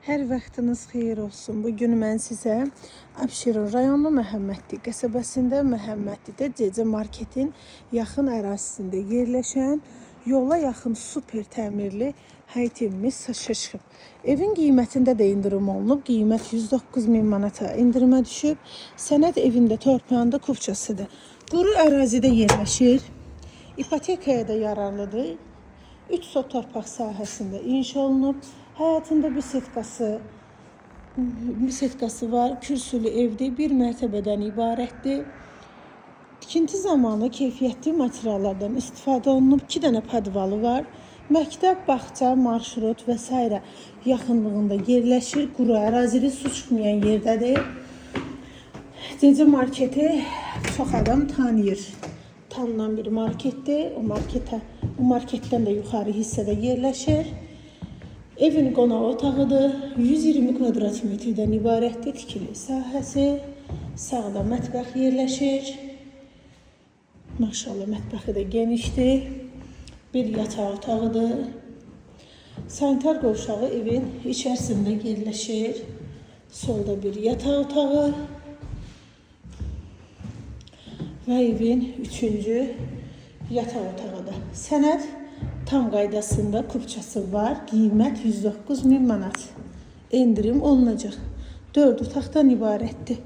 Hər vaxtınız xeyir olsun. Bugün mən sizə Abşeron rayonu Məhəmmədli qəsəbəsində Məhəmmədlidə CC Marketin yaxın ərazisində yerləşən yola yaxın super təmirli həyət evimiz çıxıb. Evin qiymətində də indirim olunub. Qiymət 109.000 manata indirimə düşüb. Sənəd evində torpağında kupçasıdır. Quru ərazidə yerləşir. İpotekaya da yararlıdır. 3 sot torpaq sahəsində inşa olunub. Həyatında bir setkası var. Kürsülü evdir. Bir mərtəbədən ibarətdir. Tikinti zamanı keyfiyyətli materiallardan istifadə olunub. 2 dənə podvalı var. Məktəb, bağça, marşrut və s. yaxınlığında yerləşir. Quru ərazili, su çıxmayan yerdədir. CC Marketi çox adam tanıyır. Tanınan bir marketdir. O marketdən də yuxarı hissədə yerləşir. Evin qonaq otağıdır. 120 kvadrat metrdən ibarətdir. Tikili sahəsi. Sağda mətbəx yerləşir. Maşallah mətbəxi də genişdir. Bir yataq otağıdır. Sanitar qovşağı evin içərisində yerləşir. Solda bir yataq otağı. Və evin 3-cü yataq otağıdır. Sənəd tam qaydasında kupçası var. Qiymət 109.000 manat. İndirim olunacaq. 4 otaqdan ibarətdir.